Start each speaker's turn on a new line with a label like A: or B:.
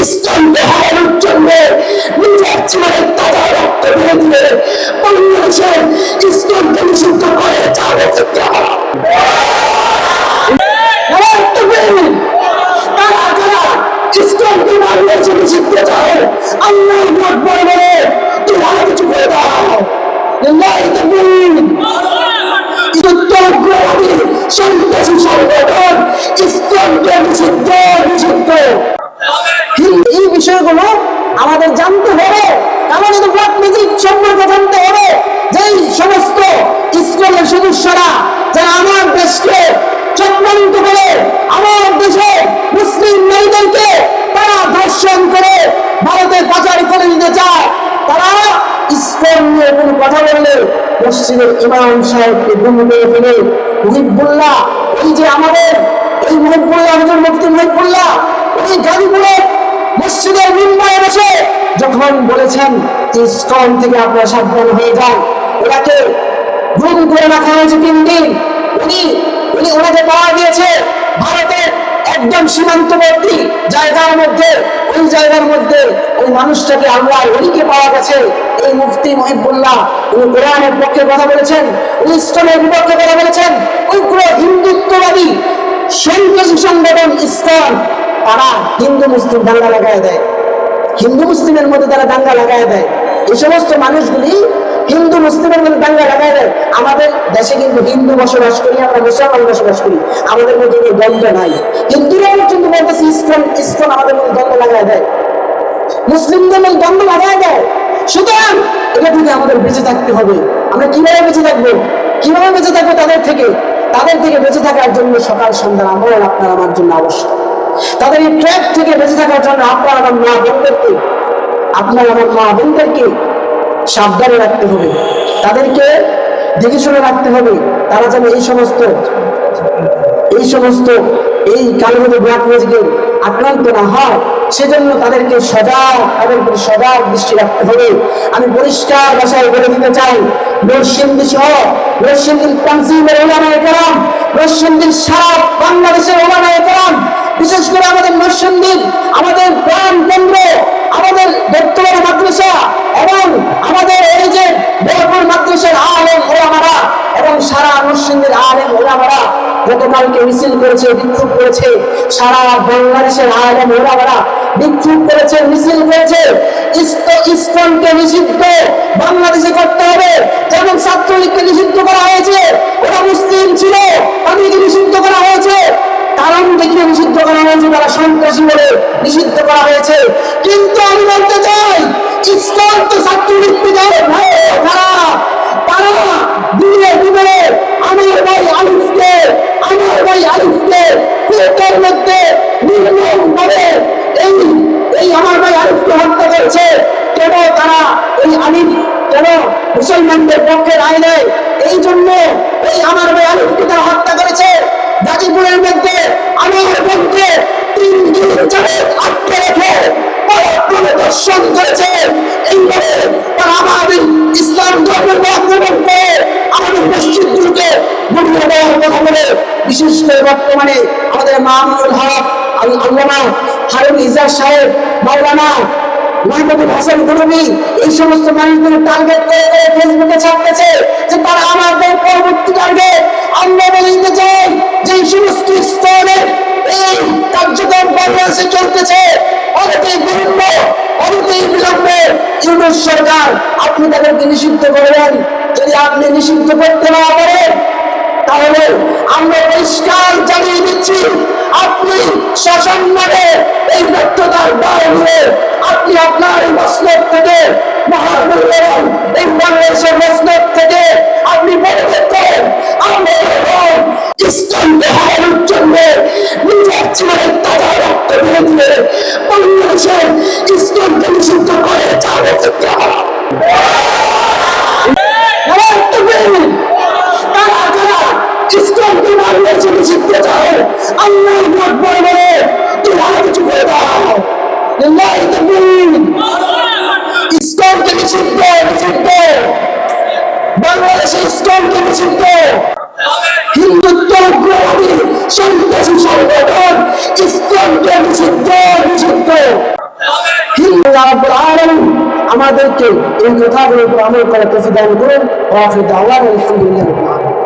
A: ইসলামকে হারানোর জন্য নিজের জীবনের তাজা রক্ত ঢেলে দিয়ে বাংলাদেশের ইসলামকে নিষিদ্ধ করে যাবে তারা যারা ইসলামকে বাংলাদেশে নিষিদ্ধ চায় আল্লাহ আকবার বলে তোমরা কিছু করে দাও সন্ত্রাসী সংগঠন ইসলামকে নিষিদ্ধ নিষিদ্ধ। এই বিষয়গুলো আমাদের জানতে হবে, আমাদের ব্ল্যাক ম্যাজিক সম্পর্কে জানতে হবে। যেই সমস্ত ইসলামের সদস্যরা যারা আমার দেশকে চক্রান্ত করে আমার দেশে মুসলিম নারীদেরকে তারা ধর্ষণ করে ভারতে পাচার করে দিতে চায়, তারা ইসলাম নিয়ে কোনো কথা বললে মসজিদের ইমাম সাহেবকে গুম করে ফেলে। মুহিবুল্লাহ, এই যে আমাদের এই মুহিবুল্লাহ হুজুর মুফতি মুহিবুল্লাহ, উনি গাজীপুরের মসজিদের মিম্বরে বসে যখন বলেছেন যে ইসলাম থেকে আপনারা সাবধান হয়ে যান, ওনাকে গুম করে রাখা হয়েছে 3 দিন। ওনাকে পাওয়া গিয়েছে ভারতের একদম সীমান্তবর্তী জায়গার মধ্যে, ওই জায়গার মধ্যে ওই মানুষটাকে আল্লাহ ওলিকে পাওয়া গেছে। এই মুফতি মুহিবুল্লাহ উনি কোরআনের পক্ষে কথা বলেছেন, উনি ইসলামের বিপক্ষে কথা বলেছেন। উগ্র হিন্দুত্ববাদী সন্ত্রাসী সংগঠন ইসলাম, তারা হিন্দু মুসলিম দাঙ্গা লাগায় দেয়, হিন্দু মুসলিমের মধ্যে তারা দাঙ্গা লাগায় দেয়। এই সমস্ত মানুষগুলি হিন্দু মুসলিমের মধ্যে দাঙ্গা লাগায় দেয়। আমাদের দেশে কিন্তু হিন্দু বসবাস করি, আমরা মুসলমান বসবাস করি, আমাদের মধ্যে কোনো দ্বন্দ্ব নাই। হিন্দুরা পর্যন্ত বলতেছে ইসলাম আমাদের মধ্যে দ্বন্দ্ব লাগায় দেয়, মুসলিমদের মধ্যে দ্বন্দ্ব লাগায় দেয়। সুতরাং এটা থেকে আমাদের বেঁচে থাকতে হবে। আমরা কিভাবে বেঁচে থাকবো? কিভাবে বেঁচে থাকবো? তাদের থেকে বেঁচে থাকার জন্য সকাল সন্ধ্যার আমল আপনার আমার জন্য আবশ্যক। তাদের এই ট্র্যাপ থেকে বেঁচে থাকার জন্য আপনার আমার মা বোনদেরকে সাবধানে রাখতে হবে, তাদেরকে দেখে শুনে রাখতে হবে, তারা যেন এই সমস্ত এই কালোভাবে ব্ল্যাক ম্যাজিকের আক্রান্ত না হয়, সেজন্য তাদের প্রতি সজাগ দৃষ্টি রাখতে হবে। আমি পরিষ্কার ভাষায় বলে দিতে চাই, নরসিংদী সহ নরসিংদীর তানজিমের ওলামায়ে কেরাম, নরসিংদীর সারা বাংলাদেশের ওলামায়ে কেরাম, বিশেষ করে আমাদের নরসিংদীর আমাদের প্রাণ কেন্দ্র, আমাদের বর্তমান মাদ্রাসা এবং আমাদের এই যে বরপুর মাদ্রাসার আলেম ওলামারা এবং সারা নরসিংদীর আলেম ওলামারা গতকালকে মিছিল করেছে, বিক্ষোভ করেছে। সারা বাংলাদেশের আলেম ওলামারা বিক্ষোভ করেছে, মিছিল করেছে। ইসলামকে নিষিদ্ধ বাংলাদেশে করতে হবে, যেমন ছাত্রলীগকে নিষিদ্ধ করা হয়েছে, ওরা মুসলিম ছিল, তাদেরকে নিষিদ্ধ করা হয়েছে। কারণ দেখিয়ে নিষিদ্ধ করা হয়েছে, তারা সন্ত্রাসী বলে নিষিদ্ধ করা হয়েছে। কিন্তু আমি বলতে চাই, ইসলাম তো ছাত্রলীগকে খারাপ, তারা দিয়ে দিবে আমার ভাই আলিফকে কোর্টের মধ্যে নির্মম ভাবে এই আমার ভাই আলিফকে হত্যা করেছে। কেন তারা এই আলিফ কেন মুসলমানদের পক্ষে রায় নেয়? এই জন্য এই আমার ভাই আলিফকে তারা হত্যা করেছে। গাজীপুরের মধ্যে আমার বোনকে 3 দিন যাবত আটকে রেখে দর্শন করেছে। এইভাবে তারা আমাদের ইসলাম ধর্মের আক্রমণ করে আমাদের মসজিদগুলোকে গুড়িয়ে দেওয়ার কথা বলে, বিশেষ করে বর্তমানে আমাদের মামুনুল হক, আল্লামা হারুন ইজাজ সাহেব, মাওলানা মাহমুদুল হাসান গুরুমি, এই সমস্ত মানুষদের টার্গেট করে ফেসবুকে ছাপতেছে যে তারা আমাদের পরবর্তী টার্গেট। আমরা বলতে চাই যে এই সমস্ত স্তরের এই কার্যক্রম বাংলাদেশে চলতেছে অনতি বিলম্বে ইউনূস সরকার আপনি তাদেরকে নিষিদ্ধ করবেন। যদি আপনি নিষিদ্ধ করতে না পারেন, তাহলে আমরা পরিষ্কার জানিয়ে দিচ্ছি, আপনি শাসনভাবে এই ব্যর্থতার দায় নিয়ে আপনি আপনার এই মসনদ থেকে মহামূল্যবান এই বাংলাদেশের মসনদ থেকে আপনি পদত্যাগ করেন। আমরা ইসলামকে হারানোর জন্য নিজের জীবনের তাজা রক্ত ঢেলে দিয়ে বাংলাদেশের ইসলামকে নিষিদ্ধ করে যাবে। তারা যারা ইসলামকে বাংলাদেশে নিষিদ্ধ চায় আল্লাহ আকবার বলে তোমরা কিছু করে দাও। ইসলামকে নিষিদ্ধ বাংলাদেশে, ইসলামকে নিষিদ্ধ। হিন্দুত্ব উগ্রবাদী সন্ত্রাসী সংগঠন ইসলামকে নিষিদ্ধ। আল্লাহ রাব্বুল আলামিন আমাদেরকে এই কথাগুলোর উপর আমল করার তৌফিক দান করুন। ওয়া আখিরু দাওয়ানা আলহামদুলিল্লাহি রাব্বিল আলামিন।